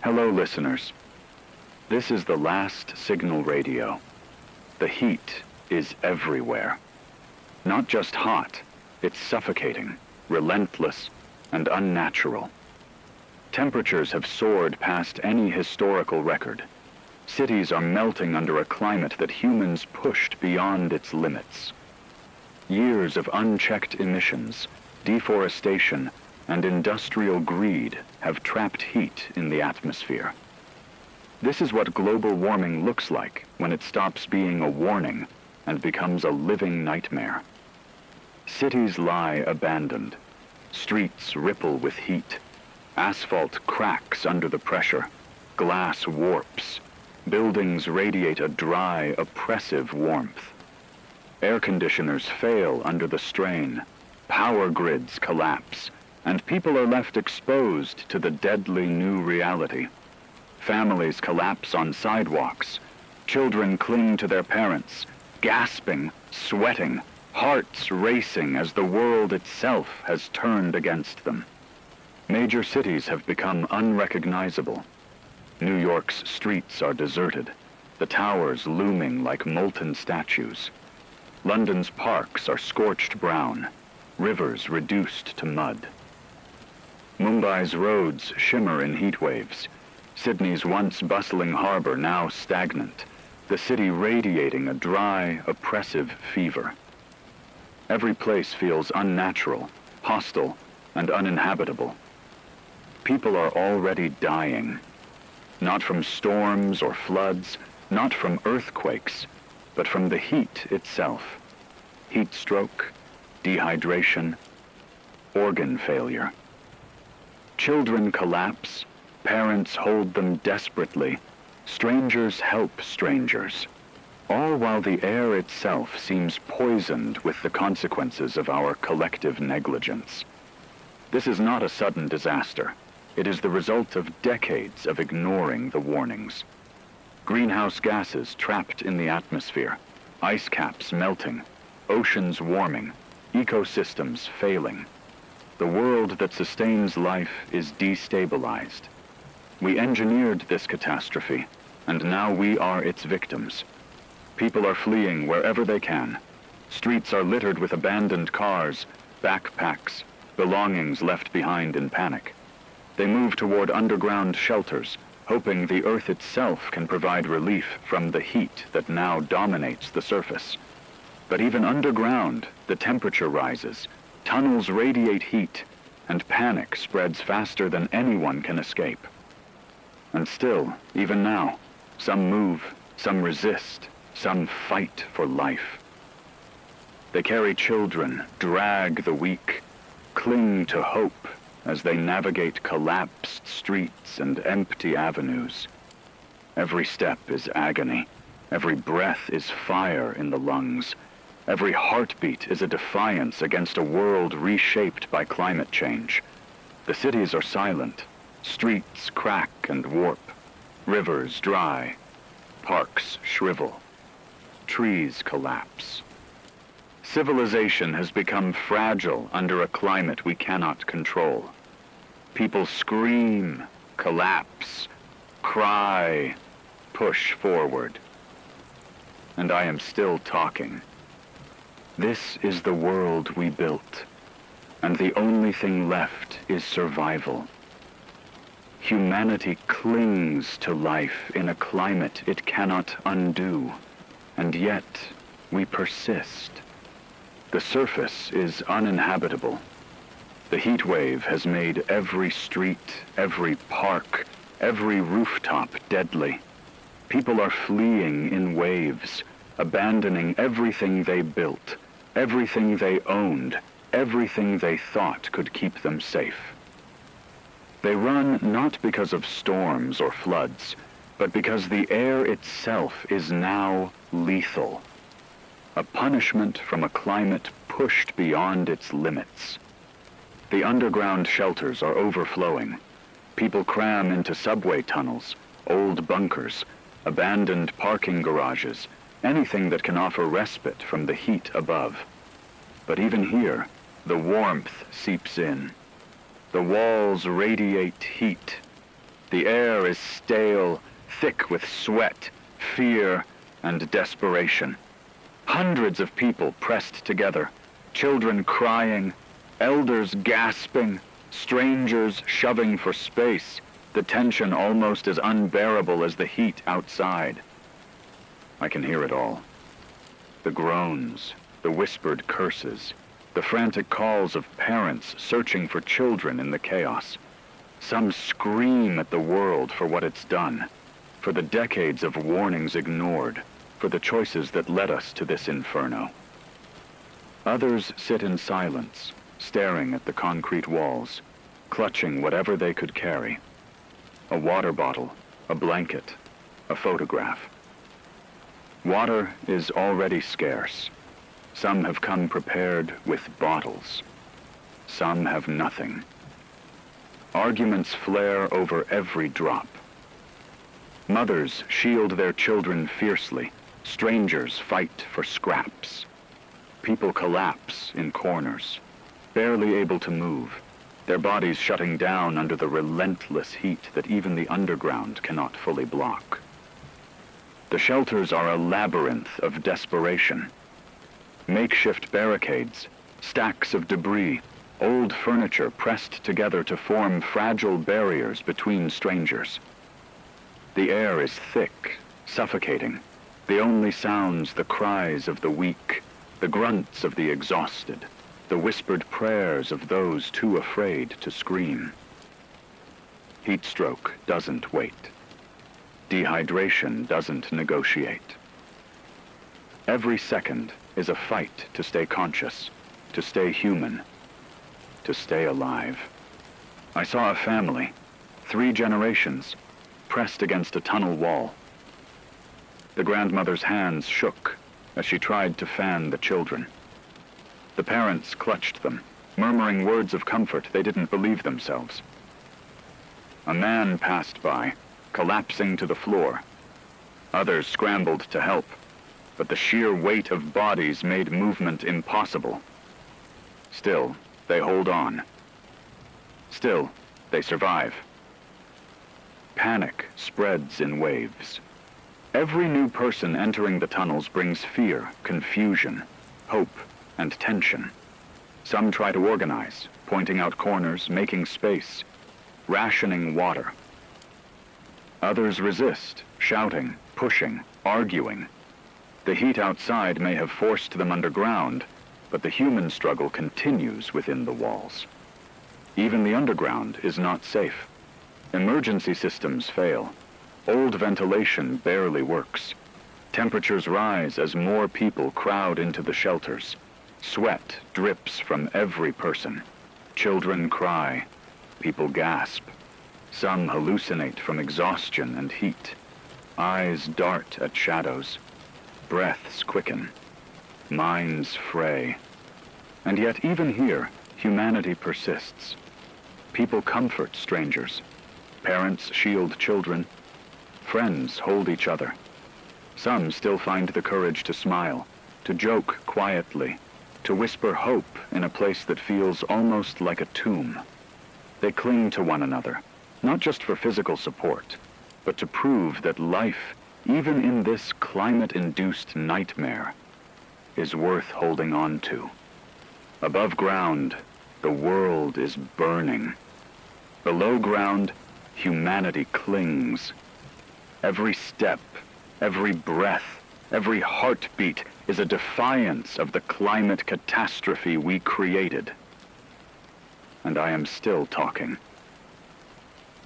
Hello, listeners. This is the last signal radio. The heat is everywhere. Not just hot, it's suffocating, relentless, and unnatural. Temperatures have soared past any historical record. Cities are melting under a climate that humans pushed beyond its limits. Years of unchecked emissions, deforestation, and industrial greed have trapped heat in the atmosphere. This is what global warming looks like when it stops being a warning and becomes a living nightmare. Cities lie abandoned. Streets ripple with heat. Asphalt cracks under the pressure. Glass warps. Buildings radiate a dry, oppressive warmth. Air conditioners fail under the strain. Power grids collapse, and people are left exposed to the deadly new reality. Families collapse on sidewalks. Children cling to their parents, gasping, sweating, hearts racing as the world itself has turned against them. Major cities have become unrecognizable. New York's streets are deserted, the towers looming like molten statues. London's parks are scorched brown, rivers reduced to mud. Mumbai's roads shimmer in heat waves. Sydney's once bustling harbor now stagnant, the city radiating a dry, oppressive fever. Every place feels unnatural, hostile, and uninhabitable. People are already dying, not from storms or floods, not from earthquakes, but from the heat itself. Heat stroke, dehydration, organ failure. Children collapse, parents hold them desperately, strangers help strangers, all while the air itself seems poisoned with the consequences of our collective negligence. This is not a sudden disaster. It is the result of decades of ignoring the warnings. Greenhouse gases trapped in the atmosphere, ice caps melting, oceans warming, ecosystems failing. The world that sustains life is destabilized. We engineered this catastrophe, and now we are its victims. People are fleeing wherever they can. Streets are littered with abandoned cars, backpacks, belongings left behind in panic. They move toward underground shelters, hoping the earth itself can provide relief from the heat that now dominates the surface. But even underground, the temperature rises, tunnels radiate heat, and panic spreads faster than anyone can escape. And still, even now, some move, some resist, some fight for life. They carry children, drag the weak, cling to hope as they navigate collapsed streets and empty avenues. Every step is agony. Every breath is fire in the lungs. Every heartbeat is a defiance against a world reshaped by climate change. The cities are silent. Streets crack and warp. Rivers dry. Parks shrivel. Trees collapse. Civilization has become fragile under a climate we cannot control. People scream, collapse, cry, push forward. And I am still talking. This is the world we built, and the only thing left is survival. Humanity clings to life in a climate it cannot undo, and yet we persist. The surface is uninhabitable. The heat wave has made every street, every park, every rooftop deadly. People are fleeing in waves, abandoning everything they built, everything they owned, everything they thought could keep them safe. They run not because of storms or floods, but because the air itself is now lethal. A punishment from a climate pushed beyond its limits. The underground shelters are overflowing. People cram into subway tunnels, old bunkers, abandoned parking garages, anything that can offer respite from the heat above. But even here, the warmth seeps in. The walls radiate heat. The air is stale, thick with sweat, fear, and desperation. Hundreds of people pressed together, children crying, elders gasping, strangers shoving for space, the tension almost as unbearable as the heat outside. I can hear it all. The groans, the whispered curses, the frantic calls of parents searching for children in the chaos. Some scream at the world for what it's done, for the decades of warnings ignored, for the choices that led us to this inferno. Others sit in silence, staring at the concrete walls, clutching whatever they could carry. A water bottle, a blanket, a photograph. Water is already scarce. Some have come prepared with bottles. Some have nothing. Arguments flare over every drop. Mothers shield their children fiercely. Strangers fight for scraps. People collapse in corners, barely able to move, their bodies shutting down under the relentless heat that even the underground cannot fully block. The shelters are a labyrinth of desperation. Makeshift barricades, stacks of debris, old furniture pressed together to form fragile barriers between strangers. The air is thick, suffocating. The only sounds the cries of the weak, the grunts of the exhausted, the whispered prayers of those too afraid to scream. Heat stroke doesn't wait. Dehydration doesn't negotiate. Every second is a fight to stay conscious, to stay human, to stay alive. I saw a family, 3 generations, pressed against a tunnel wall. The grandmother's hands shook as she tried to fan the children. The parents clutched them, murmuring words of comfort. They didn't believe themselves. A man passed by, collapsing to the floor. Others scrambled to help, but the sheer weight of bodies made movement impossible. Still, they hold on. Still, they survive. Panic spreads in waves. Every new person entering the tunnels brings fear, confusion, hope, and tension. Some try to organize, pointing out corners, making space, rationing water. Others resist, shouting, pushing, arguing. The heat outside may have forced them underground, but the human struggle continues within the walls. Even the underground is not safe. Emergency systems fail. Old ventilation barely works. Temperatures rise as more people crowd into the shelters. Sweat drips from every person. Children cry. People gasp. Some hallucinate from exhaustion and heat. Eyes dart at shadows. Breaths quicken. Minds fray. And yet even here, humanity persists. People comfort strangers. Parents shield children. Friends hold each other. Some still find the courage to smile, to joke quietly, to whisper hope in a place that feels almost like a tomb. They cling to one another, not just for physical support, but to prove that life, even in this climate-induced nightmare, is worth holding on to. Above ground, the world is burning. Below ground, humanity clings. Every step, every breath, every heartbeat is a defiance of the climate catastrophe we created. And I am still talking.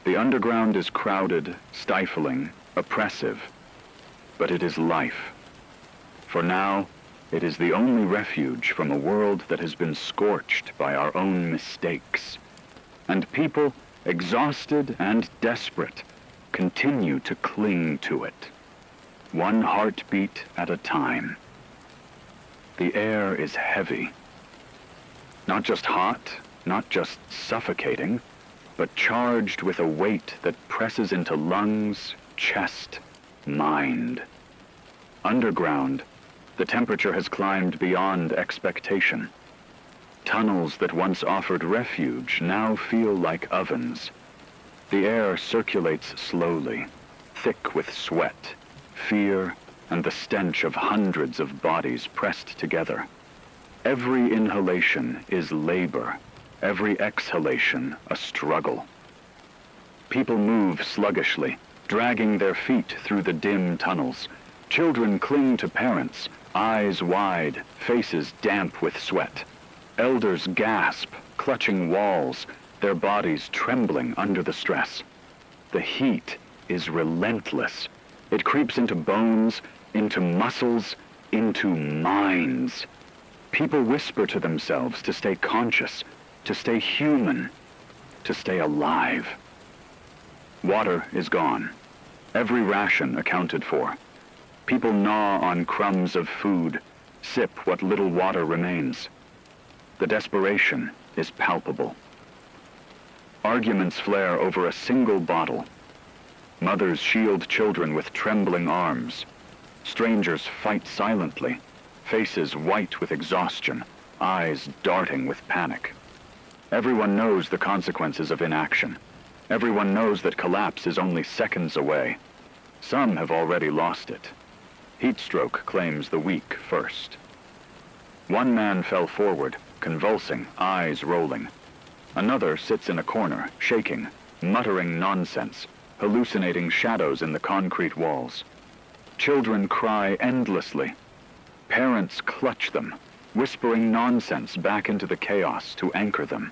The underground is crowded, stifling, oppressive, but it is life. For now, it is the only refuge from a world that has been scorched by our own mistakes. And people, exhausted and desperate, continue to cling to it, one heartbeat at a time. The air is heavy. Not just hot, not just suffocating, but charged with a weight that presses into lungs, chest, mind. Underground, the temperature has climbed beyond expectation. Tunnels that once offered refuge now feel like ovens. The air circulates slowly, thick with sweat, fear, and the stench of hundreds of bodies pressed together. Every inhalation is labor, every exhalation a struggle. People move sluggishly, dragging their feet through the dim tunnels. Children cling to parents, eyes wide, faces damp with sweat. Elders gasp, clutching walls, their bodies trembling under the stress. The heat is relentless. It creeps into bones, into muscles, into minds. People whisper to themselves to stay conscious, to stay human, to stay alive. Water is gone. Every ration accounted for. People gnaw on crumbs of food, sip what little water remains. The desperation is palpable. Arguments flare over a single bottle. Mothers shield children with trembling arms. Strangers fight silently, faces white with exhaustion, eyes darting with panic. Everyone knows the consequences of inaction. Everyone knows that collapse is only seconds away. Some have already lost it. Heat stroke claims the weak first. One man fell forward, convulsing, eyes rolling. Another sits in a corner, shaking, muttering nonsense, hallucinating shadows in the concrete walls. Children cry endlessly. Parents clutch them, whispering nonsense back into the chaos to anchor them,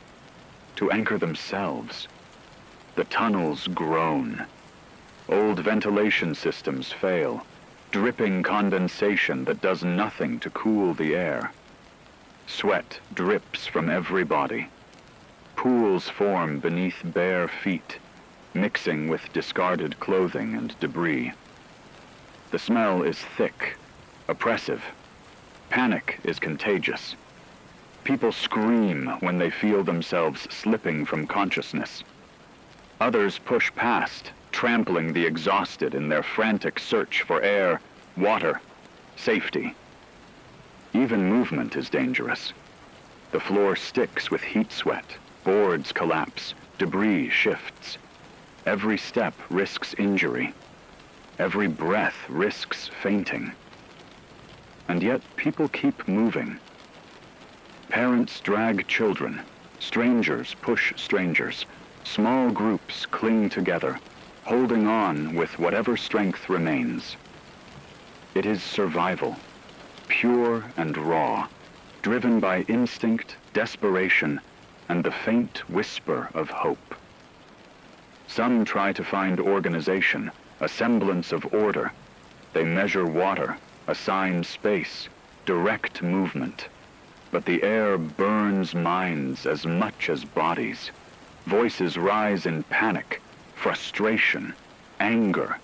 to anchor themselves. The tunnels groan. Old ventilation systems fail, dripping condensation that does nothing to cool the air. Sweat drips from every body. Pools form beneath bare feet, mixing with discarded clothing and debris. The smell is thick, oppressive. Panic is contagious. People scream when they feel themselves slipping from consciousness. Others push past, trampling the exhausted in their frantic search for air, water, safety. Even movement is dangerous. The floor sticks with heat sweat, boards collapse, debris shifts. Every step risks injury. Every breath risks fainting. And yet people keep moving. Parents drag children. Strangers push strangers. Small groups cling together, holding on with whatever strength remains. It is survival, pure and raw, driven by instinct, desperation, and the faint whisper of hope. Some try to find organization, a semblance of order. They measure water, assign space, direct movement. But the air burns minds as much as bodies. Voices rise in panic, frustration, anger.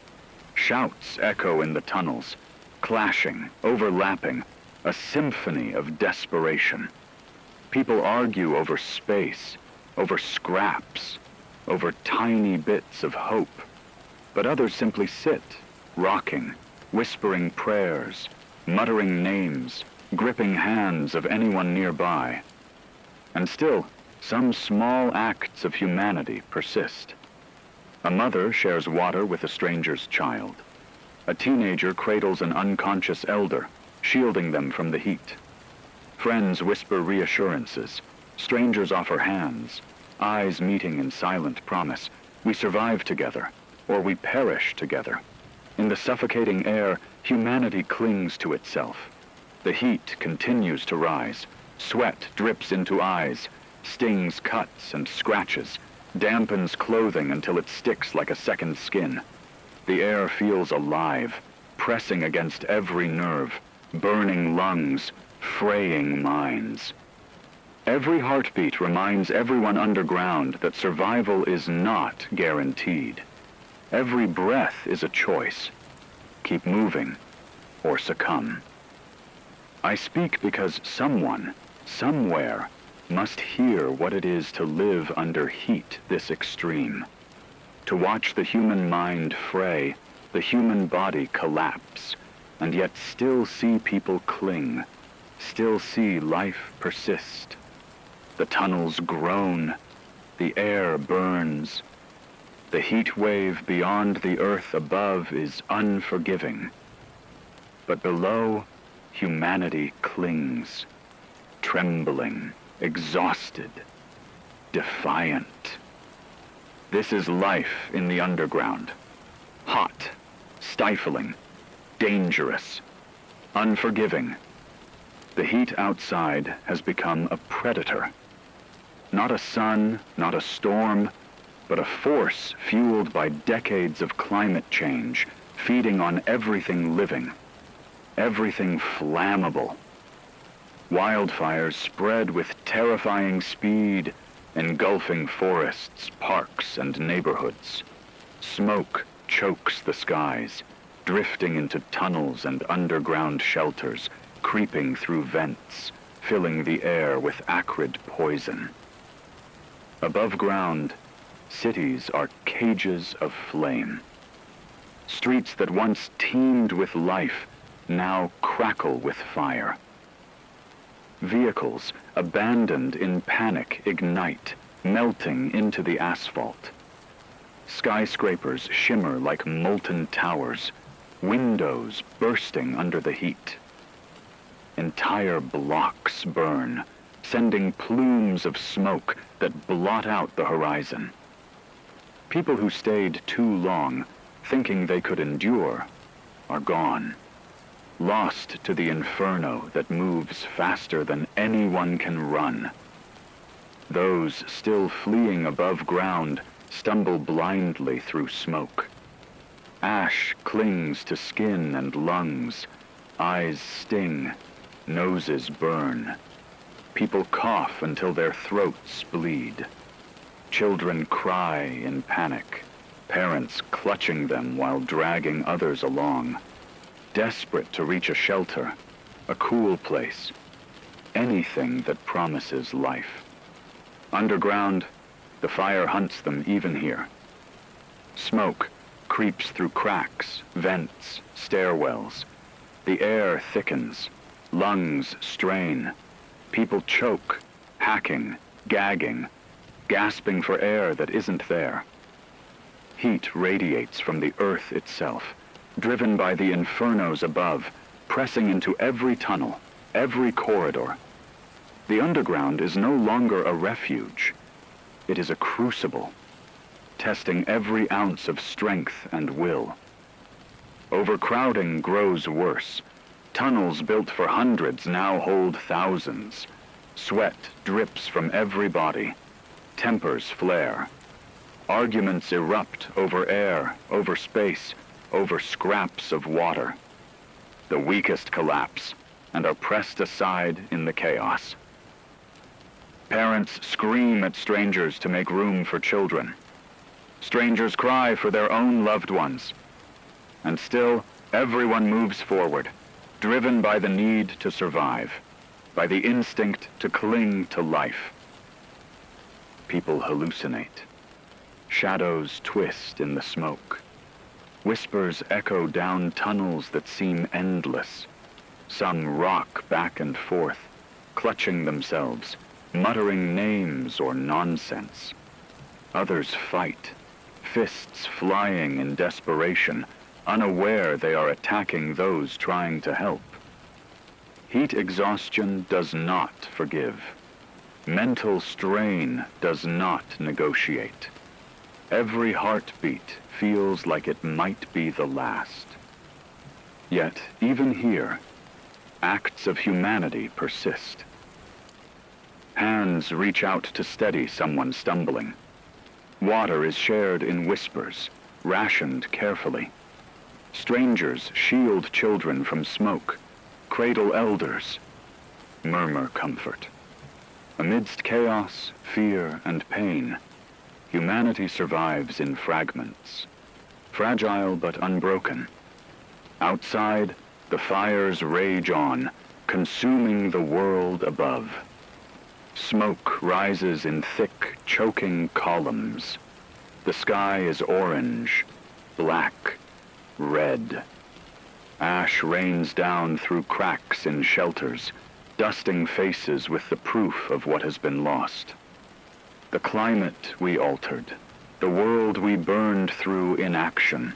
Shouts echo in the tunnels, clashing, overlapping, a symphony of desperation. People argue over space, over scraps, over tiny bits of hope. But others simply sit, rocking, whispering prayers, muttering names, gripping hands of anyone nearby. And still, some small acts of humanity persist. A mother shares water with a stranger's child. A teenager cradles an unconscious elder, shielding them from the heat. Friends whisper reassurances. Strangers offer hands, eyes meeting in silent promise. We survive together, or we perish together. In the suffocating air, humanity clings to itself. The heat continues to rise. Sweat drips into eyes, stings cuts and scratches, dampens clothing until it sticks like a second skin. The air feels alive, pressing against every nerve, burning lungs, fraying minds. Every heartbeat reminds everyone underground that survival is not guaranteed. Every breath is a choice. Keep moving or succumb. I speak because someone, somewhere, must hear what it is to live under heat this extreme. To watch the human mind fray, the human body collapse, and yet still see people cling, still see life persist. The tunnels groan, the air burns, The heat wave beyond the earth above is unforgiving. But below, humanity clings, trembling, exhausted, defiant. This is life in the underground. Hot, stifling, dangerous, unforgiving. The heat outside has become a predator. Not a sun, not a storm, but a force fueled by decades of climate change, feeding on everything living, everything flammable. Wildfires spread with terrifying speed, engulfing forests, parks, and neighborhoods. Smoke chokes the skies, drifting into tunnels and underground shelters, creeping through vents, filling the air with acrid poison. Above ground, cities are cages of flame. Streets that once teemed with life now crackle with fire. Vehicles, abandoned in panic, ignite, melting into the asphalt. Skyscrapers shimmer like molten towers, windows bursting under the heat. Entire blocks burn, sending plumes of smoke that blot out the horizon. People who stayed too long, thinking they could endure, are gone, lost to the inferno that moves faster than anyone can run. Those still fleeing above ground stumble blindly through smoke. Ash clings to skin and lungs, eyes sting, noses burn. People cough until their throats bleed. Children cry in panic, parents clutching them while dragging others along, desperate to reach a shelter, a cool place, anything that promises life. Underground, the fire hunts them even here. Smoke creeps through cracks, vents, stairwells. The air thickens, lungs strain. People choke, hacking, gagging, gasping for air that isn't there. Heat radiates from the earth itself, driven by the infernos above, pressing into every tunnel, every corridor. The underground is no longer a refuge. It is a crucible, testing every ounce of strength and will. Overcrowding grows worse. Tunnels built for hundreds now hold thousands. Sweat drips from every body. Tempers flare. Arguments erupt over air, over space, over scraps of water. The weakest collapse and are pressed aside in the chaos. Parents scream at strangers to make room for children. Strangers cry for their own loved ones. And still, everyone moves forward, driven by the need to survive, by the instinct to cling to life. People hallucinate. Shadows twist in the smoke. Whispers echo down tunnels that seem endless. Some rock back and forth, clutching themselves, muttering names or nonsense. Others fight, fists flying in desperation, unaware they are attacking those trying to help. Heat exhaustion does not forgive. Mental strain does not negotiate. Every heartbeat feels like it might be the last. Yet, even here, acts of humanity persist. Hands reach out to steady someone stumbling. Water is shared in whispers, rationed carefully. Strangers shield children from smoke, cradle elders, murmur comfort. Amidst chaos, fear, and pain, humanity survives in fragments, fragile but unbroken. Outside, the fires rage on, consuming the world above. Smoke rises in thick, choking columns. The sky is orange, black, red. Ash rains down through cracks in shelters, dusting faces with the proof of what has been lost. The climate we altered, The world we burned through inaction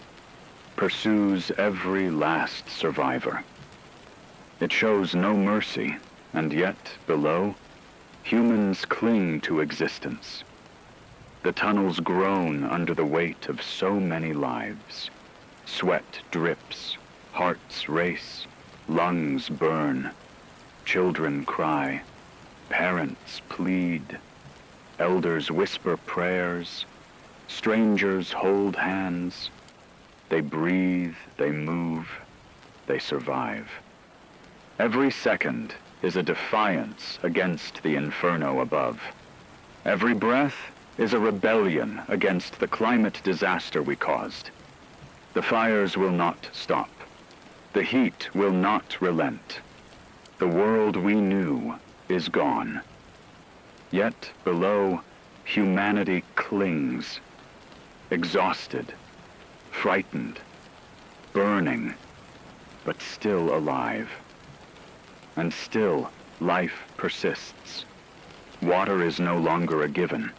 pursues every last survivor. It shows no mercy, and yet, below, humans cling to existence. The tunnels groan under the weight of so many lives. Sweat drips, hearts race, lungs burn, children cry, parents plead, elders whisper prayers, strangers hold hands. They breathe, they move, they survive. Every second is a defiance against the inferno above. Every breath is a rebellion against the climate disaster we caused. The fires will not stop. The heat will not relent. The world we knew is gone. Yet below, humanity clings, exhausted, frightened, burning, but still alive. And still, life persists. Water is no longer a given.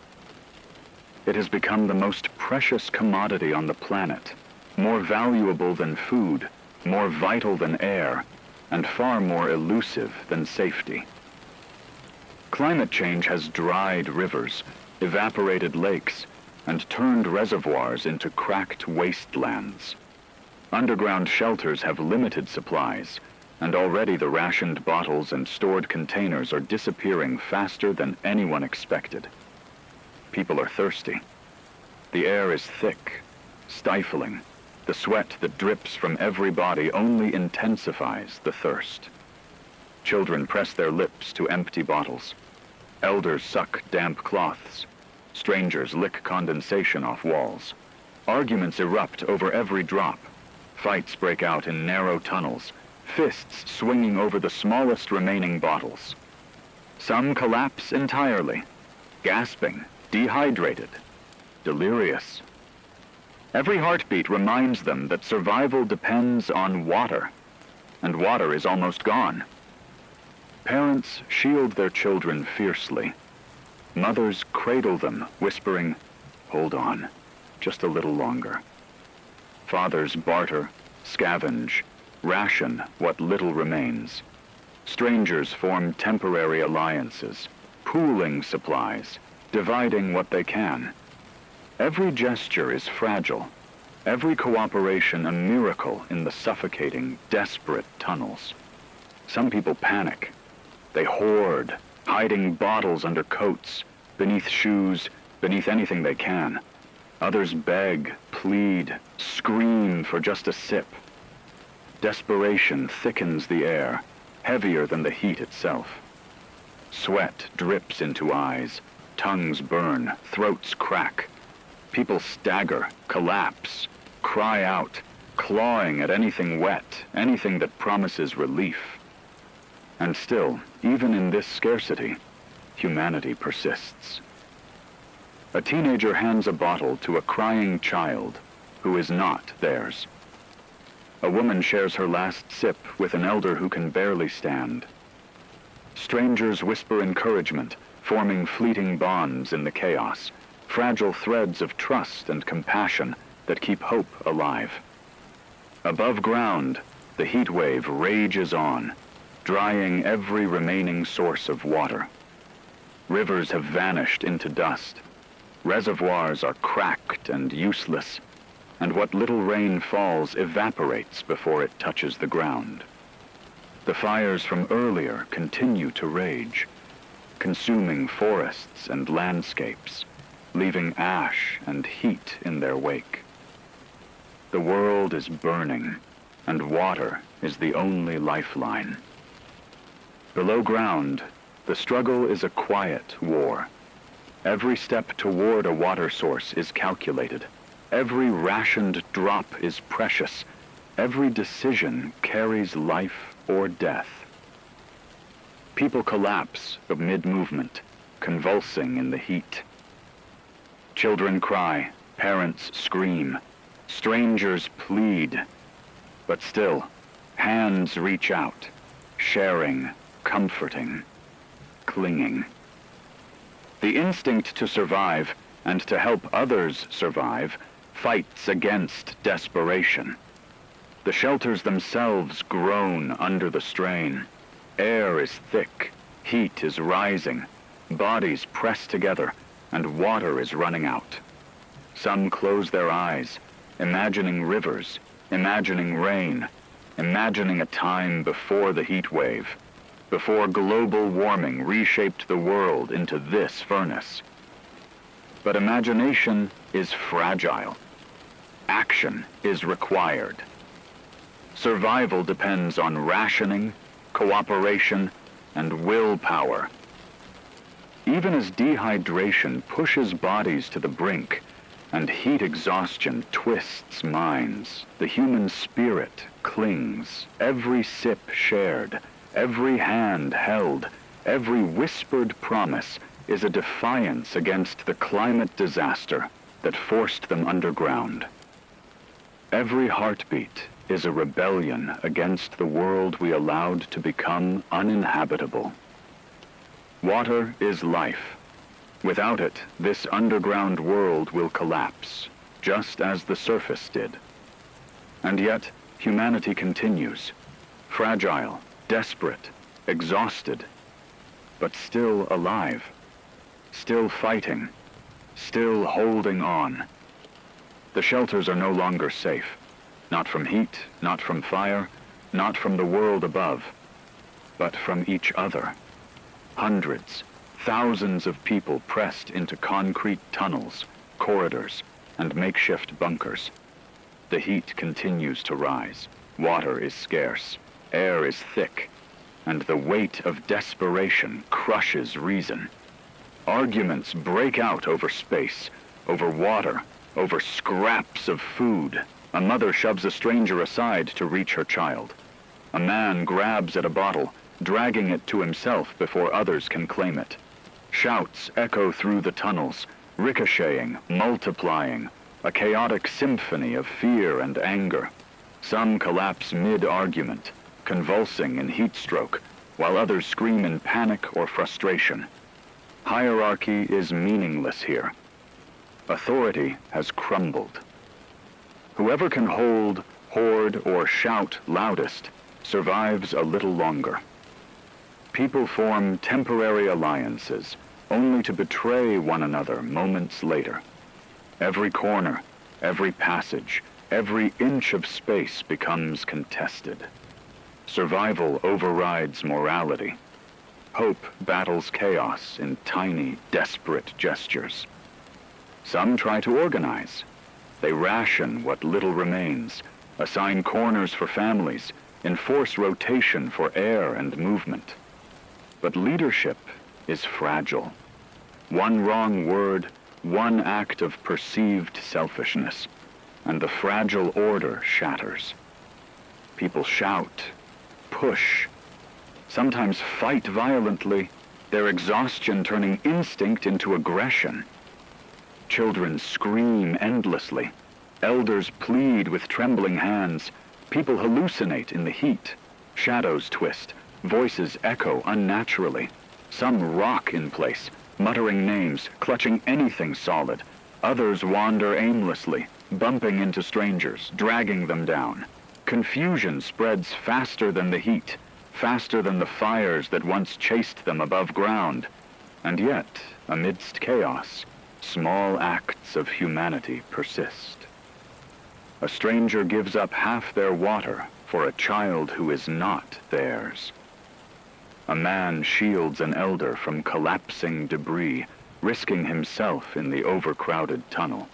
It has become the most precious commodity on the planet, more valuable than food, more vital than air, and far more elusive than safety. Climate change has dried rivers, evaporated lakes, and turned reservoirs into cracked wastelands. Underground shelters have limited supplies, and already the rationed bottles and stored containers are disappearing faster than anyone expected. People are thirsty. The air is thick, stifling. The sweat that drips from every body only intensifies the thirst. Children press their lips to empty bottles. Elders suck damp cloths. Strangers lick condensation off walls. Arguments erupt over every drop. Fights break out in narrow tunnels, fists swinging over the smallest remaining bottles. Some collapse entirely, gasping, dehydrated, delirious. Every heartbeat reminds them that survival depends on water, and water is almost gone. Parents shield their children fiercely. Mothers cradle them, whispering, "Hold on, just a little longer." Fathers barter, scavenge, ration what little remains. Strangers form temporary alliances, pooling supplies, dividing what they can. Every gesture is fragile, every cooperation a miracle in the suffocating, desperate tunnels. Some people panic. They hoard, hiding bottles under coats, beneath shoes, beneath anything they can. Others beg, plead, scream for just a sip. Desperation thickens the air, heavier than the heat itself. Sweat drips into eyes, tongues burn, throats crack. People stagger, collapse, cry out, clawing at anything wet, anything that promises relief. And still, even in this scarcity, humanity persists. A teenager hands a bottle to a crying child who is not theirs. A woman shares her last sip with an elder who can barely stand. Strangers whisper encouragement, forming fleeting bonds in the chaos, fragile threads of trust and compassion that keep hope alive. Above ground, the heatwave rages on, drying every remaining source of water. Rivers have vanished into dust. Reservoirs are cracked and useless, and what little rain falls evaporates before it touches the ground. The fires from earlier continue to rage, consuming forests and landscapes, leaving ash and heat in their wake. The world is burning, and water is the only lifeline. Below ground, the struggle is a quiet war. Every step toward a water source is calculated. Every rationed drop is precious. Every decision carries life or death. People collapse amid movement, convulsing in the heat. Children cry, parents scream, strangers plead. But still, hands reach out, sharing, comforting, clinging. The instinct to survive and to help others survive, fights against desperation. The shelters themselves groan under the strain. Air is thick, heat is rising, bodies press together, and water is running out. Some close their eyes, imagining rivers, imagining rain, imagining a time before the heat wave, before global warming reshaped the world into this furnace. But imagination is fragile. Action is required. Survival depends on rationing, cooperation, and willpower. Even as dehydration pushes bodies to the brink and heat exhaustion twists minds, the human spirit clings, every sip shared, every hand held, every whispered promise is a defiance against the climate disaster that forced them underground. Every heartbeat is a rebellion against the world we allowed to become uninhabitable. Water is life. Without it, this underground world will collapse, just as the surface did. And yet, humanity continues, fragile, desperate, exhausted, but still alive, still fighting, still holding on. The shelters are no longer safe. Not from heat, not from fire, not from the world above, but from each other. Hundreds, thousands of people pressed into concrete tunnels, corridors, and makeshift bunkers. The heat continues to rise. Water is scarce. Air is thick. And the weight of desperation crushes reason. Arguments break out over space, over water, over scraps of food. A mother shoves a stranger aside to reach her child. A man grabs at a bottle, dragging it to himself before others can claim it. Shouts echo through the tunnels, ricocheting, multiplying, a chaotic symphony of fear and anger. Some collapse mid-argument, convulsing in heat stroke, while others scream in panic or frustration. Hierarchy is meaningless here. Authority has crumbled. Whoever can hold, hoard, or shout loudest survives a little longer. People form temporary alliances, only to betray one another moments later. Every corner, every passage, every inch of space becomes contested. Survival overrides morality. Hope battles chaos in tiny, desperate gestures. Some try to organize. They ration what little remains, assign corners for families, enforce rotation for air and movement. But leadership is fragile. One wrong word, one act of perceived selfishness, and the fragile order shatters. People shout, push, sometimes fight violently, their exhaustion turning instinct into aggression. Children scream endlessly. Elders plead with trembling hands. People hallucinate in the heat. Shadows twist. Voices echo unnaturally. Some rock in place, muttering names, clutching anything solid. Others wander aimlessly, bumping into strangers, dragging them down. Confusion spreads faster than the heat, faster than the fires that once chased them above ground. And yet, amidst chaos, small acts of humanity persist. A stranger gives up half their water for a child who is not theirs. A man shields an elder from collapsing debris, risking himself in the overcrowded tunnel.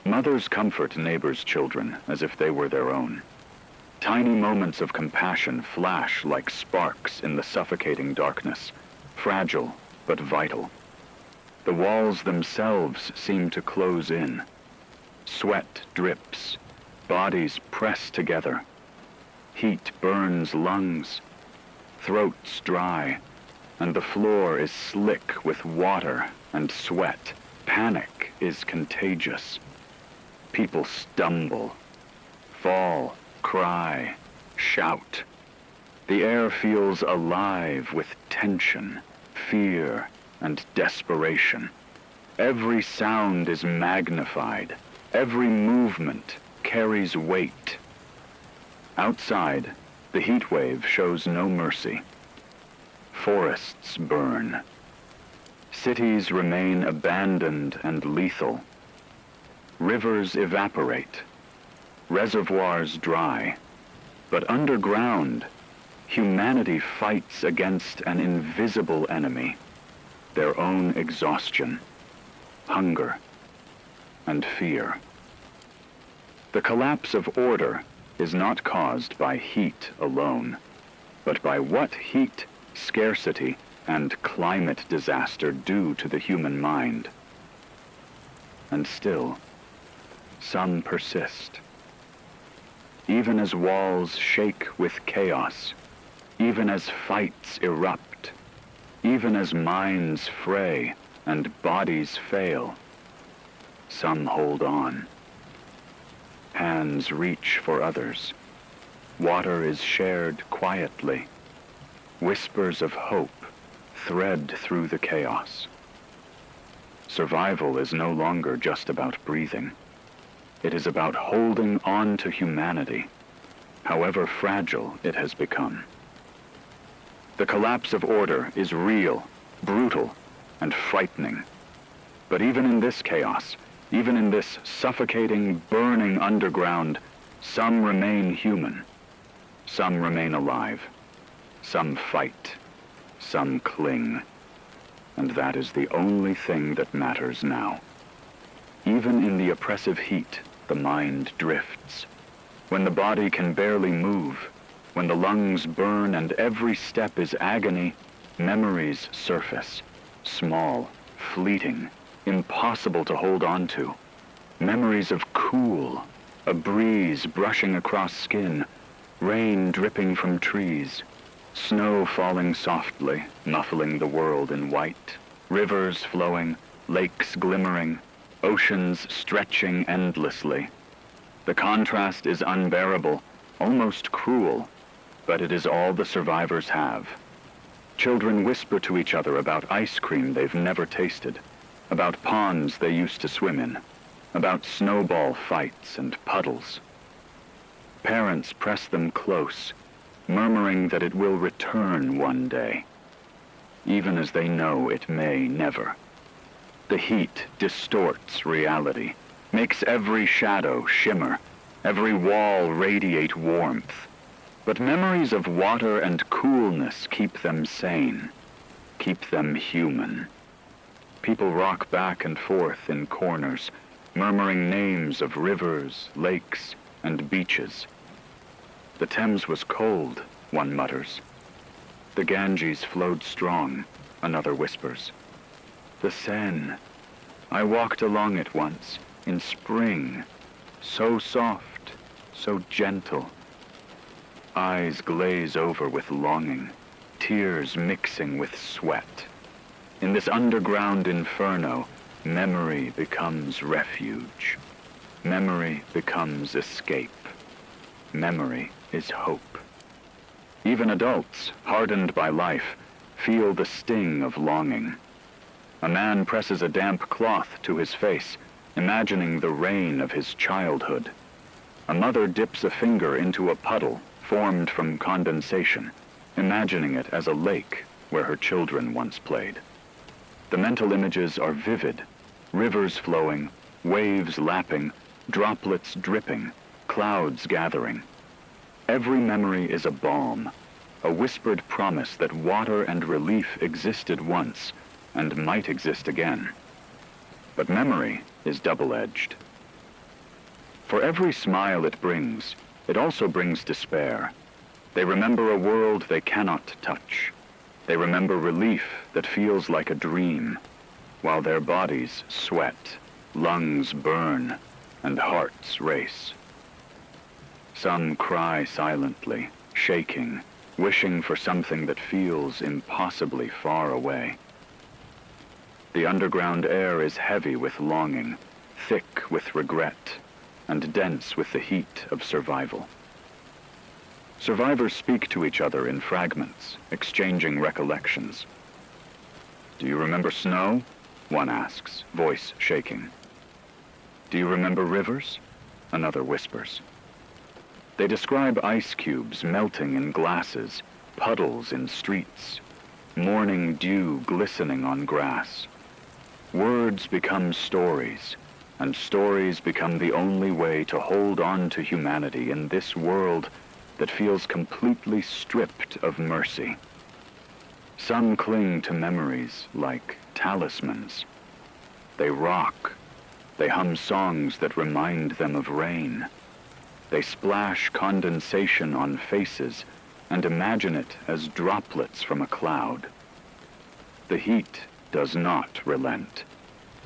Mothers comfort neighbors' children as if they were their own. Tiny moments of compassion flash like sparks in the suffocating darkness, fragile but vital. The walls themselves seem to close in. Sweat drips, bodies press together. Heat burns lungs, throats dry, and the floor is slick with water and sweat. Panic is contagious. People stumble, fall, cry, shout. The air feels alive with tension, fear, and desperation. Every sound is magnified. Every movement carries weight. Outside, the heat wave shows no mercy. Forests burn. Cities remain abandoned and lethal. Rivers evaporate. Reservoirs dry. But underground, humanity fights against an invisible enemy, their own exhaustion, hunger, and fear. The collapse of order is not caused by heat alone, but by what heat, scarcity, and climate disaster do to the human mind. And still, some persist. Even as walls shake with chaos, even as fights erupt, even as minds fray and bodies fail, some hold on. Hands reach for others. Water is shared quietly. Whispers of hope thread through the chaos. Survival is no longer just about breathing. It is about holding on to humanity, however fragile it has become. The collapse of order is real, brutal, and frightening. But even in this chaos, even in this suffocating, burning underground, some remain human. Some remain alive. Some fight. Some cling. And that is the only thing that matters now. Even in the oppressive heat, the mind drifts. When the body can barely move, when the lungs burn and every step is agony, memories surface, small, fleeting, impossible to hold on to. Memories of cool, a breeze brushing across skin, rain dripping from trees, snow falling softly, muffling the world in white, rivers flowing, lakes glimmering, oceans stretching endlessly. The contrast is unbearable, almost cruel, but it is all the survivors have. Children whisper to each other about ice cream they've never tasted, about ponds they used to swim in, about snowball fights and puddles. Parents press them close, murmuring that it will return one day, even as they know it may never. The heat distorts reality, makes every shadow shimmer, every wall radiate warmth. But memories of water and coolness keep them sane, keep them human. People rock back and forth in corners, murmuring names of rivers, lakes, and beaches. The Thames was cold, one mutters. The Ganges flowed strong, another whispers. The Seine, I walked along it once, in spring, so soft, so gentle. Eyes glaze over with longing, tears mixing with sweat. In this underground inferno, memory becomes refuge. Memory becomes escape. Memory is hope. Even adults, hardened by life, feel the sting of longing. A man presses a damp cloth to his face, imagining the rain of his childhood. A mother dips a finger into a puddle formed from condensation, imagining it as a lake where her children once played. The mental images are vivid, rivers flowing, waves lapping, droplets dripping, clouds gathering. Every memory is a balm, a whispered promise that water and relief existed once and might exist again. But memory is double-edged. For every smile it brings, it also brings despair. They remember a world they cannot touch. They remember relief that feels like a dream, while their bodies sweat, lungs burn, and hearts race. Some cry silently, shaking, wishing for something that feels impossibly far away. The underground air is heavy with longing, thick with regret, and dense with the heat of survival. Survivors speak to each other in fragments, exchanging recollections. Do you remember snow? one asks, voice shaking. Do you remember rivers? Another whispers. They describe ice cubes melting in glasses, puddles in streets, morning dew glistening on grass. Words become stories, and stories become the only way to hold on to humanity in this world that feels completely stripped of mercy. Some cling to memories like talismans. They rock. They hum songs that remind them of rain. They splash condensation on faces and imagine it as droplets from a cloud. The heat does not relent,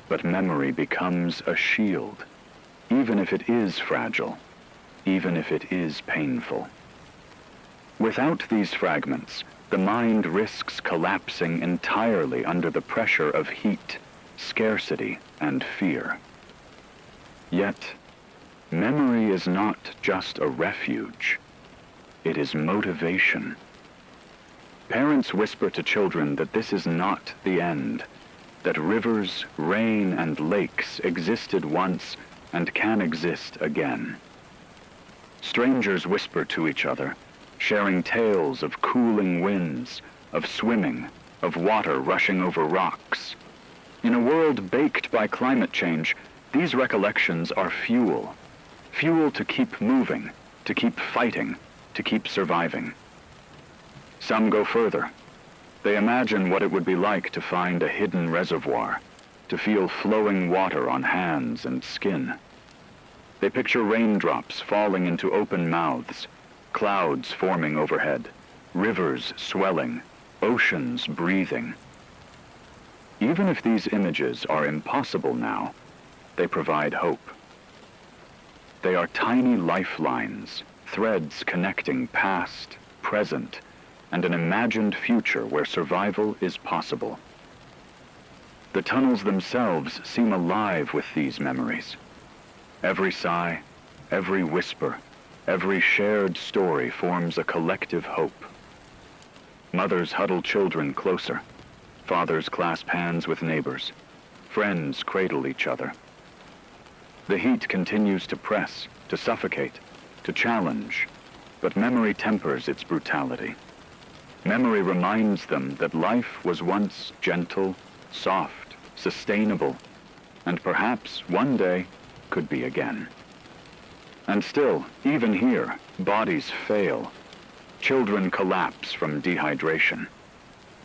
but memory becomes a shield, even if it is fragile, even if it is painful. Without these fragments, the mind risks collapsing entirely under the pressure of heat, scarcity, and fear. Yet, memory is not just a refuge. It is motivation. Parents whisper to children that this is not the end, that rivers, rain, and lakes existed once and can exist again. Strangers whisper to each other, sharing tales of cooling winds, of swimming, of water rushing over rocks. In a world baked by climate change, these recollections are fuel. Fuel to keep moving, to keep fighting, to keep surviving. Some go further. They imagine what it would be like to find a hidden reservoir, to feel flowing water on hands and skin. They picture raindrops falling into open mouths, clouds forming overhead, rivers swelling, oceans breathing. Even if these images are impossible now, they provide hope. They are tiny lifelines, threads connecting past, present, and an imagined future where survival is possible. The tunnels themselves seem alive with these memories. Every sigh, every whisper, every shared story forms a collective hope. Mothers huddle children closer. Fathers clasp hands with neighbors. Friends cradle each other. The heat continues to press, to suffocate, to challenge, but memory tempers its brutality. Memory reminds them that life was once gentle, soft, sustainable, and perhaps one day could be again. And still, even here, bodies fail. Children collapse from dehydration.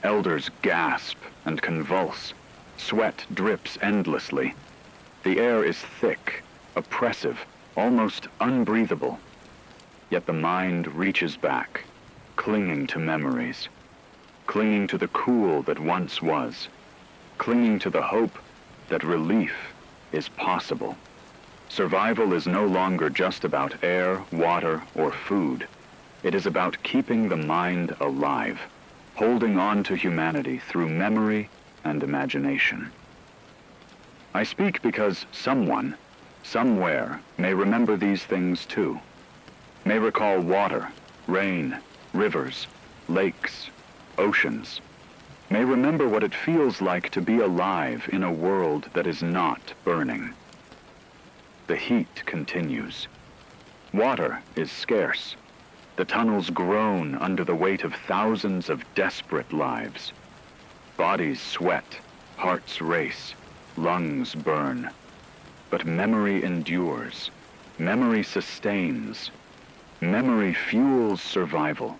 Elders gasp and convulse. Sweat drips endlessly. The air is thick, oppressive, almost unbreathable. Yet the mind reaches back, clinging to memories, clinging to the cool that once was, clinging to the hope that relief is possible. Survival is no longer just about air, water, or food. It is about keeping the mind alive, holding on to humanity through memory and imagination. I speak because someone, somewhere, may remember these things too, may recall water, rain, rivers, lakes, oceans, may remember what it feels like to be alive in a world that is not burning. The heat continues. Water is scarce. The tunnels groan under the weight of thousands of desperate lives. Bodies sweat, hearts race, lungs burn. But memory endures. Memory sustains. Memory fuels survival.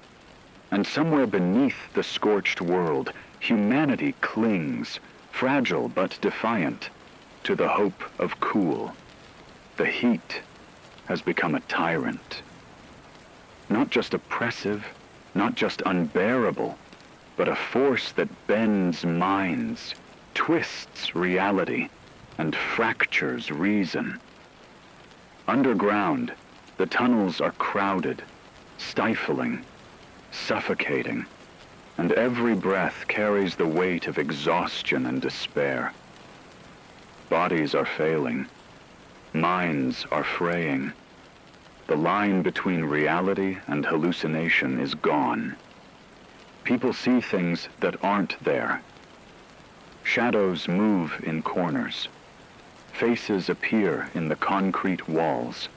And somewhere beneath the scorched world, humanity clings, fragile but defiant, to the hope of cool. The heat has become a tyrant. Not just oppressive, not just unbearable, but a force that bends minds, twists reality, and fractures reason. Underground, the tunnels are crowded, stifling, suffocating, and every breath carries the weight of exhaustion and despair. Bodies are failing. Minds are fraying. The line between reality and hallucination is gone. People see things that aren't there. Shadows move in corners. Faces appear in the concrete walls.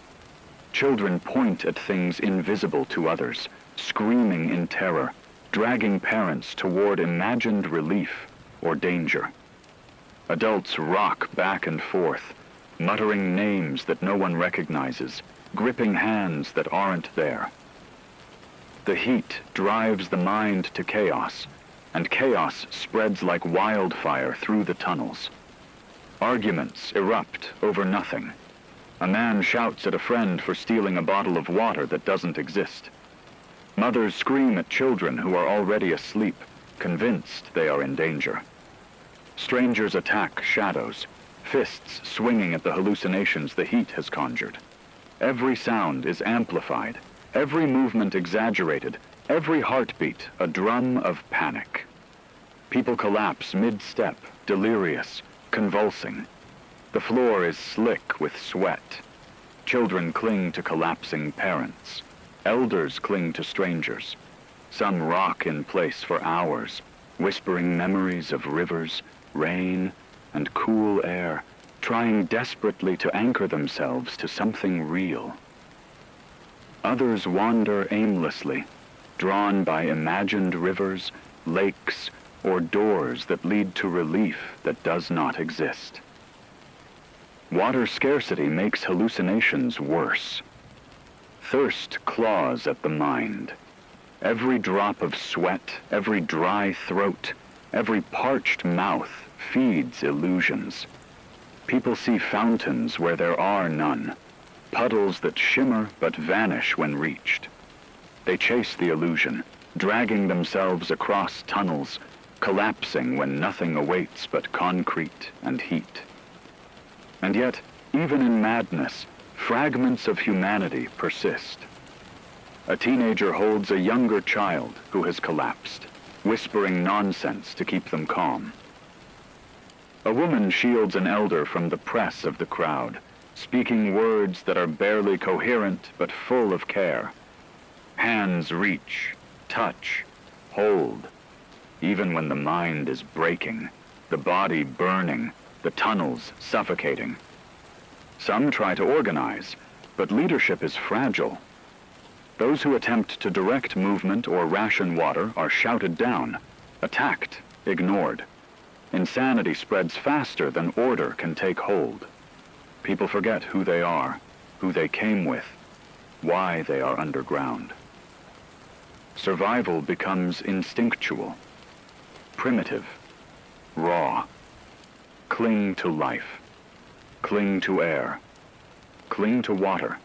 Children point at things invisible to others, screaming in terror, dragging parents toward imagined relief or danger. Adults rock back and forth, muttering names that no one recognizes, gripping hands that aren't there. The heat drives the mind to chaos, and chaos spreads like wildfire through the tunnels. Arguments erupt over nothing. A man shouts at a friend for stealing a bottle of water that doesn't exist. Mothers scream at children who are already asleep, convinced they are in danger. Strangers attack shadows, fists swinging at the hallucinations the heat has conjured. Every sound is amplified, every movement exaggerated, every heartbeat a drum of panic. People collapse mid-step, delirious, convulsing. The floor is slick with sweat. Children cling to collapsing parents. Elders cling to strangers. Some rock in place for hours, whispering memories of rivers, rain, and cool air, trying desperately to anchor themselves to something real. Others wander aimlessly, drawn by imagined rivers, lakes, or doors that lead to relief that does not exist. Water scarcity makes hallucinations worse. Thirst claws at the mind. Every drop of sweat, every dry throat, every parched mouth feeds illusions. People see fountains where there are none, puddles that shimmer but vanish when reached. They chase the illusion, dragging themselves across tunnels, collapsing when nothing awaits but concrete and heat. And yet, even in madness, fragments of humanity persist. A teenager holds a younger child who has collapsed, whispering nonsense to keep them calm. A woman shields an elder from the press of the crowd, speaking words that are barely coherent but full of care. Hands reach, touch, hold, even when the mind is breaking, the body burning, the tunnels suffocating. Some try to organize, but leadership is fragile. Those who attempt to direct movement or ration water are shouted down, attacked, ignored. Insanity spreads faster than order can take hold. People forget who they are, who they came with, why they are underground. Survival becomes instinctual, primitive, raw. Cling to life. Cling to air. Cling to water.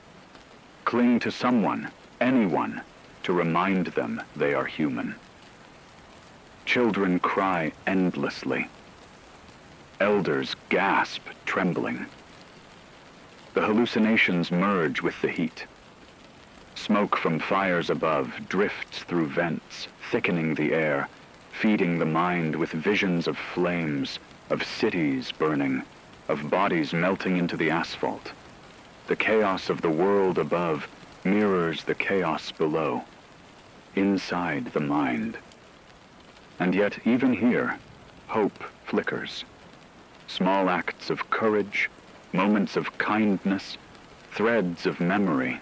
Cling to someone, anyone, to remind them they are human. Children cry endlessly. Elders gasp, trembling. The hallucinations merge with the heat. Smoke from fires above drifts through vents, thickening the air, feeding the mind with visions of flames, of cities burning, of bodies melting into the asphalt. The chaos of the world above mirrors the chaos below, inside the mind. And yet, even here, hope flickers. Small acts of courage, moments of kindness, threads of memory.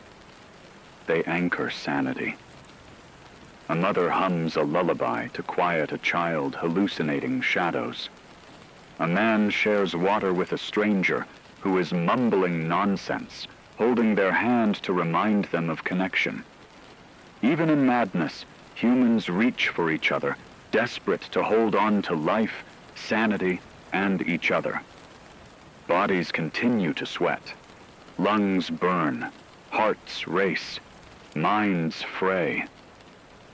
They anchor sanity. A mother hums a lullaby to quiet a child hallucinating shadows. A man shares water with a stranger who is mumbling nonsense, holding their hand to remind them of connection. Even in madness, humans reach for each other, desperate to hold on to life, sanity, and each other. Bodies continue to sweat. Lungs burn. Hearts race. Minds fray.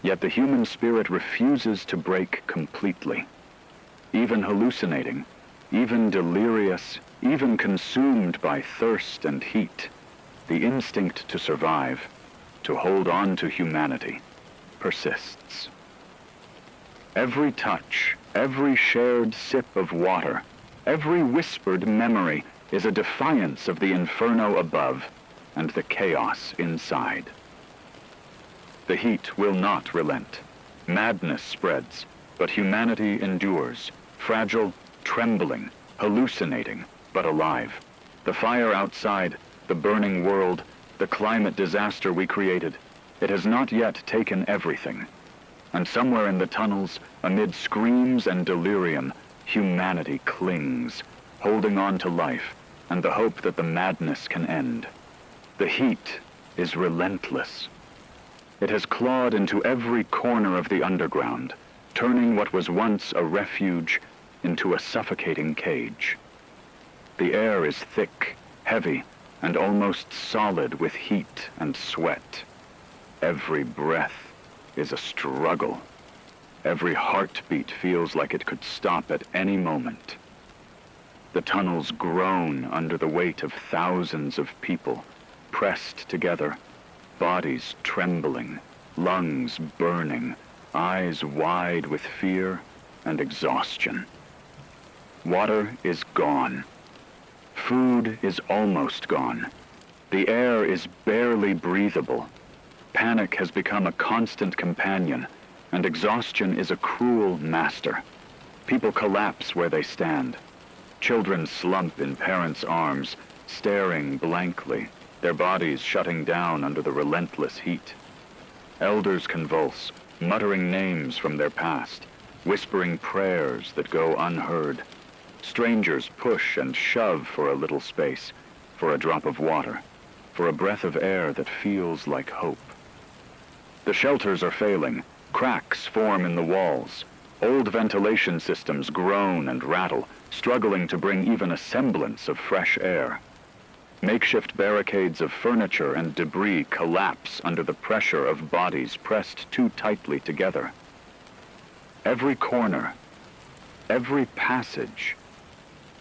Yet the human spirit refuses to break completely. Even hallucinating, even delirious, even consumed by thirst and heat, the instinct to survive, to hold on to humanity, persists. Every touch, every shared sip of water, every whispered memory is a defiance of the inferno above and the chaos inside. The heat will not relent. Madness spreads, but humanity endures, fragile, trembling, hallucinating, but alive. The fire outside, the burning world, the climate disaster we created, it has not yet taken everything. And somewhere in the tunnels, amid screams and delirium, humanity clings, holding on to life and the hope that the madness can end. The heat is relentless. It has clawed into every corner of the underground, turning what was once a refuge into a suffocating cage. The air is thick, heavy, and almost solid with heat and sweat. Every breath is a struggle. Every heartbeat feels like it could stop at any moment. The tunnels groan under the weight of thousands of people, pressed together, bodies trembling, lungs burning, eyes wide with fear and exhaustion. Water is gone. Food is almost gone. The air is barely breathable. Panic has become a constant companion, and exhaustion is a cruel master. People collapse where they stand. Children slump in parents' arms, staring blankly, their bodies shutting down under the relentless heat. Elders convulse, muttering names from their past, whispering prayers that go unheard. Strangers push and shove for a little space, for a drop of water, for a breath of air that feels like hope. The shelters are failing. Cracks form in the walls. Old ventilation systems groan and rattle, struggling to bring even a semblance of fresh air. Makeshift barricades of furniture and debris collapse under the pressure of bodies pressed too tightly together. Every corner, every passage,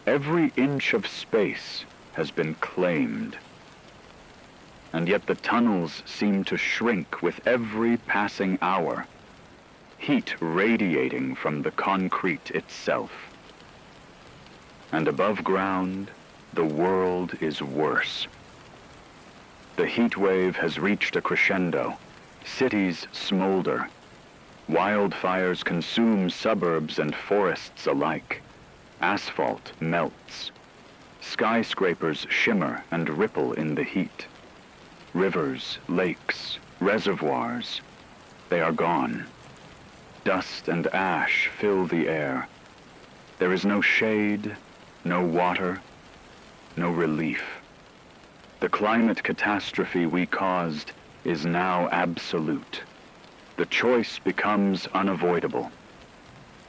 every inch of space has been claimed. And yet the tunnels seem to shrink with every passing hour, heat radiating from the concrete itself. And above ground, the world is worse. The heat wave has reached a crescendo. Cities smolder. Wildfires consume suburbs and forests alike. Asphalt melts. Skyscrapers shimmer and ripple in the heat. Rivers, lakes, reservoirs, they are gone. Dust and ash fill the air. There is no shade, no water, no relief. The climate catastrophe we caused is now absolute. The choice becomes unavoidable.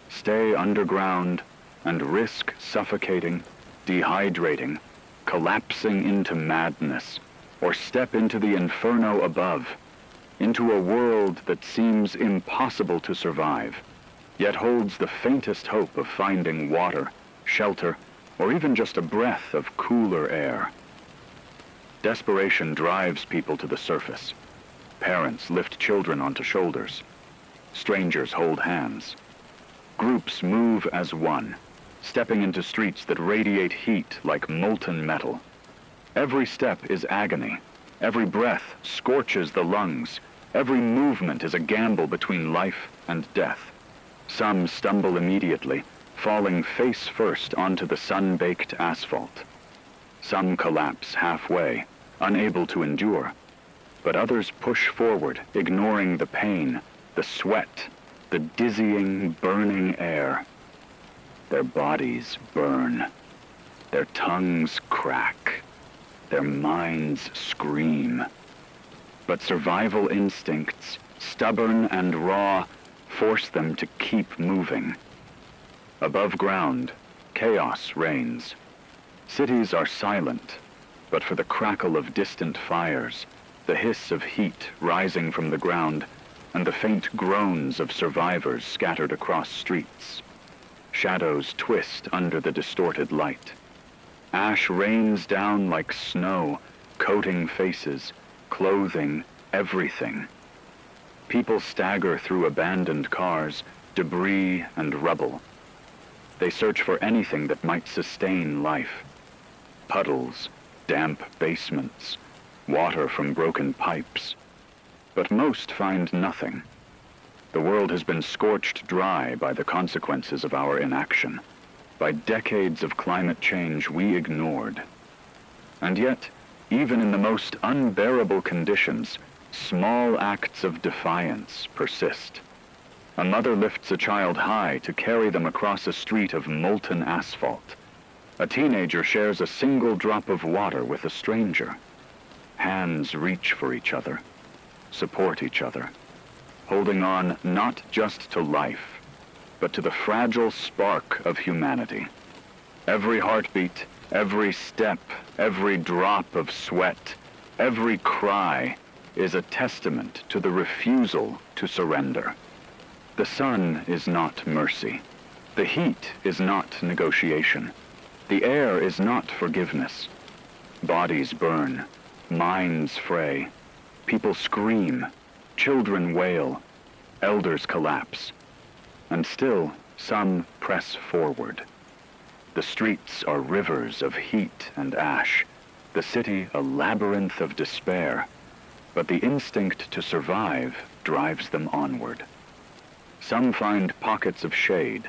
Stay underground and risk suffocating, dehydrating, collapsing into madness, or step into the inferno above, into a world that seems impossible to survive, yet holds the faintest hope of finding water, shelter, or even just a breath of cooler air. Desperation drives people to the surface. Parents lift children onto shoulders. Strangers hold hands. Groups move as one, stepping into streets that radiate heat like molten metal. Every step is agony. Every breath scorches the lungs. Every movement is a gamble between life and death. Some stumble immediately, falling face first onto the sun-baked asphalt. Some collapse halfway, unable to endure. But others push forward, ignoring the pain, the sweat, the dizzying, burning air. Their bodies burn. Their tongues crack. Their minds scream. But survival instincts, stubborn and raw, force them to keep moving. Above ground, chaos reigns. Cities are silent, but for the crackle of distant fires, the hiss of heat rising from the ground, and the faint groans of survivors scattered across streets. Shadows twist under the distorted light. Ash rains down like snow, coating faces, clothing everything. People stagger through abandoned cars, debris and rubble. They search for anything that might sustain life. Puddles, damp basements, water from broken pipes. But most find nothing. The world has been scorched dry by the consequences of our inaction. by decades of climate change we ignored. And yet, even in the most unbearable conditions, small acts of defiance persist. A mother lifts a child high to carry them across a street of molten asphalt. A teenager shares a single drop of water with a stranger. Hands reach for each other, support each other, holding on not just to life, but to the fragile spark of humanity. Every heartbeat, every step, every drop of sweat, every cry is a testament to the refusal to surrender. The sun is not mercy. The heat is not negotiation. The air is not forgiveness. Bodies burn, minds fray, people scream, children wail, elders collapse, and still some press forward. The streets are rivers of heat and ash, the city a labyrinth of despair, but the instinct to survive drives them onward. Some find pockets of shade,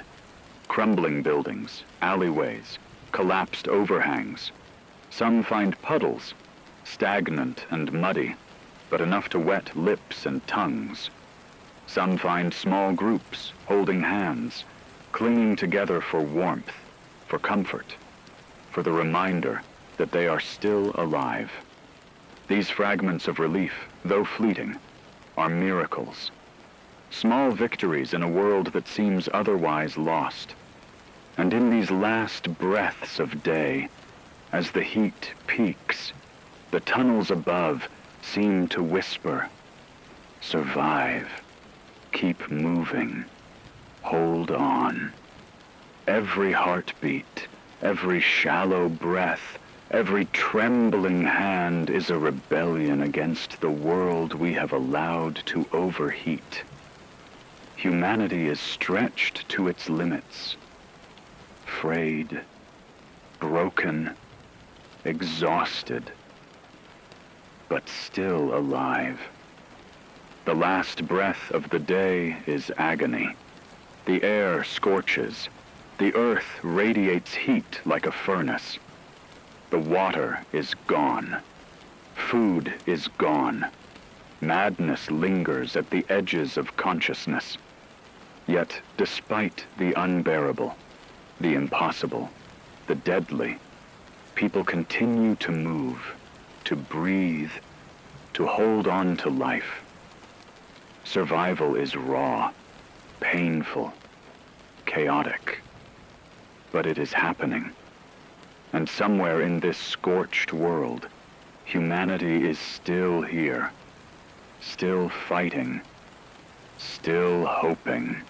crumbling buildings, alleyways, collapsed overhangs. Some find puddles, stagnant and muddy, but enough to wet lips and tongues. Some find small groups, holding hands, clinging together for warmth, for comfort, for the reminder that they are still alive. These fragments of relief, though fleeting, are miracles. Small victories in a world that seems otherwise lost. And in these last breaths of day, as the heat peaks, the tunnels above seem to whisper, "Survive, keep moving, hold on." Every heartbeat, every shallow breath, every trembling hand is a rebellion against the world we have allowed to overheat. Humanity is stretched to its limits, frayed, broken, exhausted, but still alive. The last breath of the day is agony. The air scorches. The earth radiates heat like a furnace. The water is gone. Food is gone. Madness lingers at the edges of consciousness. Yet, despite the unbearable, the impossible, the deadly, people continue to move, to breathe, to hold on to life. Survival is raw, painful, chaotic, but it is happening. And somewhere in this scorched world, humanity is still here, still fighting, still hoping.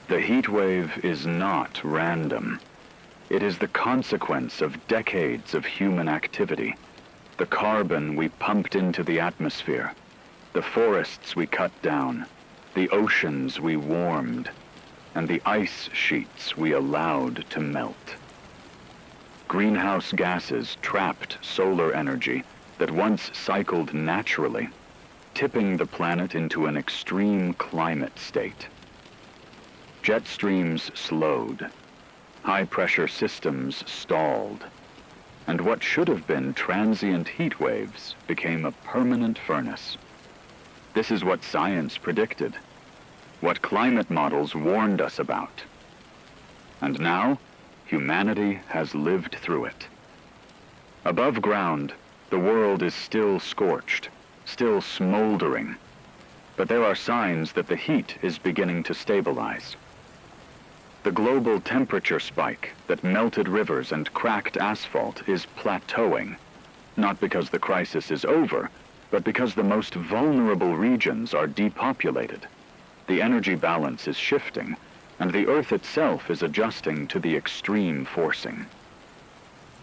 The heatwave is not random. It is the consequence of decades of human activity. The carbon we pumped into the atmosphere, the forests we cut down, the oceans we warmed, and the ice sheets we allowed to melt. Greenhouse gases trapped solar energy that once cycled naturally, tipping the planet into an extreme climate state. Jet streams slowed, high-pressure systems stalled, and what should have been transient heat waves became a permanent furnace. This is what science predicted, what climate models warned us about. And now, humanity has lived through it. Above ground, the world is still scorched, still smoldering, but there are signs that the heat is beginning to stabilize. The global temperature spike that melted rivers and cracked asphalt is plateauing, not because the crisis is over, but because the most vulnerable regions are depopulated. The energy balance is shifting, and the Earth itself is adjusting to the extreme forcing.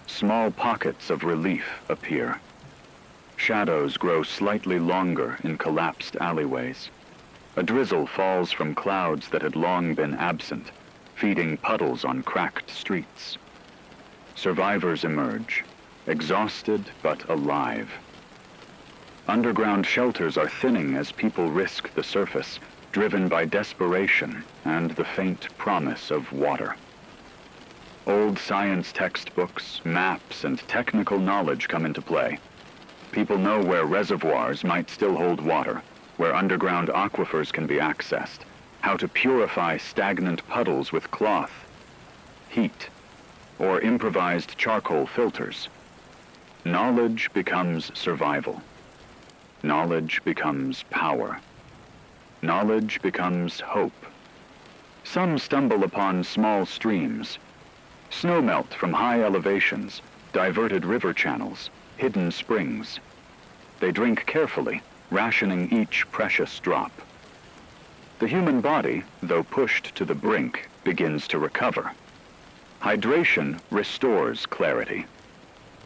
Small pockets of relief appear. Shadows grow slightly longer in collapsed alleyways. A drizzle falls from clouds that had long been absent, feeding puddles on cracked streets. Survivors emerge, exhausted but alive. Underground shelters are thinning as people risk the surface, driven by desperation and the faint promise of water. Old science textbooks, maps, and technical knowledge come into play. People know where reservoirs might still hold water, where underground aquifers can be accessed, how to purify stagnant puddles with cloth, heat, or improvised charcoal filters. Knowledge becomes survival. Knowledge becomes power. Knowledge becomes hope. Some stumble upon small streams, snowmelt from high elevations, diverted river channels, hidden springs. They drink carefully, rationing each precious drop. The human body, though pushed to the brink, begins to recover. Hydration restores clarity.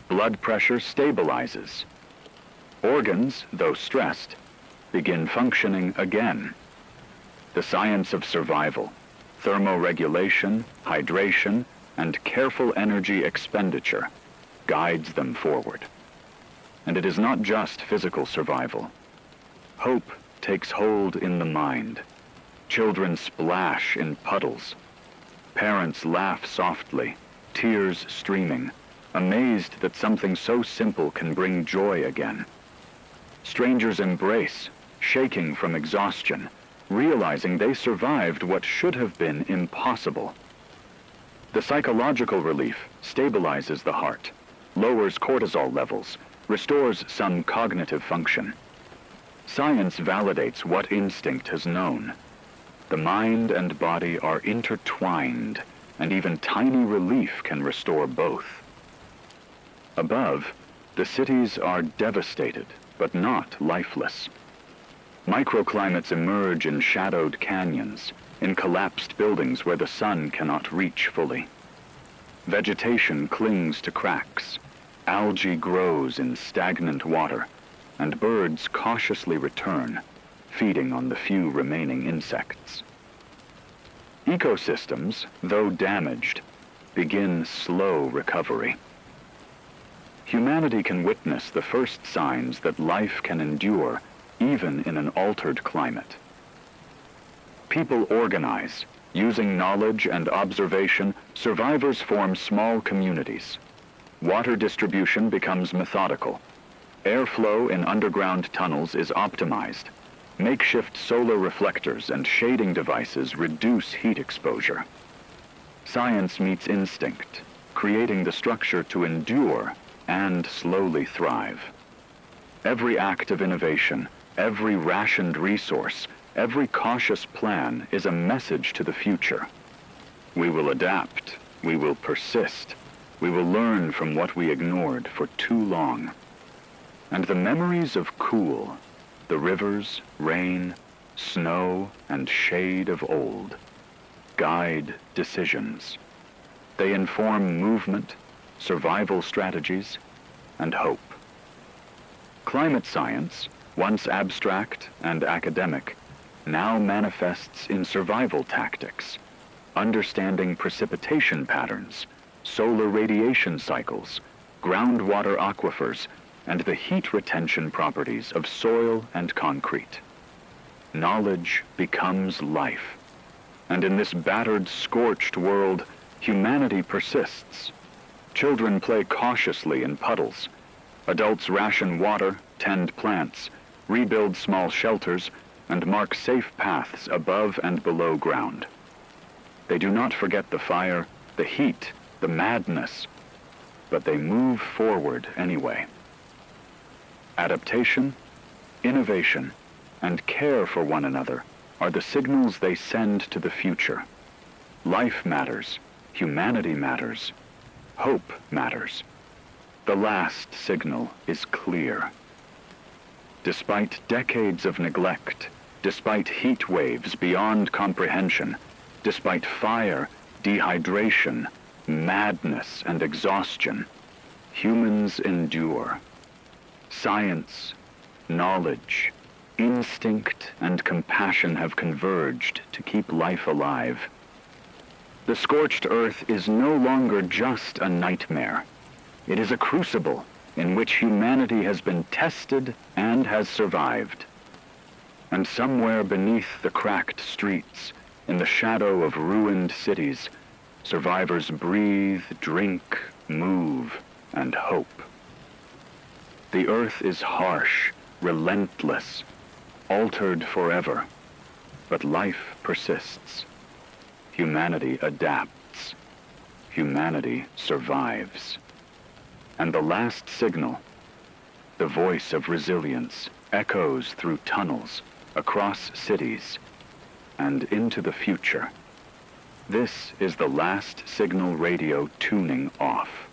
Blood pressure stabilizes. Organs, though stressed, begin functioning again. The science of survival, thermoregulation, hydration, and careful energy expenditure guides them forward. And it is not just physical survival. Hope takes hold in the mind. Children splash in puddles. Parents laugh softly, tears streaming, amazed that something so simple can bring joy again. Strangers embrace, shaking from exhaustion, realizing they survived what should have been impossible. The psychological relief stabilizes the heart, lowers cortisol levels, restores some cognitive function. Science validates what instinct has known. The mind and body are intertwined, and even tiny relief can restore both. Above, the cities are devastated, but not lifeless. Microclimates emerge in shadowed canyons, in collapsed buildings where the sun cannot reach fully. Vegetation clings to cracks, algae grows in stagnant water, and birds cautiously return, feeding on the few remaining insects. Ecosystems, though damaged, begin slow recovery. Humanity can witness the first signs that life can endure even in an altered climate. People organize. Using knowledge and observation, survivors form small communities. Water distribution becomes methodical. Airflow in underground tunnels is optimized. Makeshift solar reflectors and shading devices reduce heat exposure. Science meets instinct, creating the structure to endure and slowly thrive. Every act of innovation, every rationed resource, every cautious plan is a message to the future. We will adapt, we will persist, we will learn from what we ignored for too long. And the memories of cool, the rivers, rain, snow, and shade of old, guide decisions. They inform movement, survival strategies, and hope. Climate science, once abstract and academic, now manifests in survival tactics, understanding precipitation patterns, solar radiation cycles, groundwater aquifers, and the heat retention properties of soil and concrete. Knowledge becomes life, and in this battered, scorched world, humanity persists. Children play cautiously in puddles. Adults ration water, tend plants, rebuild small shelters, and mark safe paths above and below ground. They do not forget the fire, the heat, the madness, but they move forward anyway. Adaptation, innovation, and care for one another are the signals they send to the future. Life matters, humanity matters, hope matters. The last signal is clear. Despite decades of neglect, despite heat waves beyond comprehension, despite fire, dehydration, madness, and exhaustion, humans endure. Science, knowledge, instinct, and compassion have converged to keep life alive. The scorched earth is no longer just a nightmare. It is a crucible in which humanity has been tested and has survived. And somewhere beneath the cracked streets, in the shadow of ruined cities, Survivors breathe, drink, move, and hope. The Earth is harsh, relentless, altered forever, but life persists. Humanity adapts. Humanity survives. And the last signal, the voice of resilience, echoes through tunnels, across cities, and into the future. This is the last signal radio tuning off.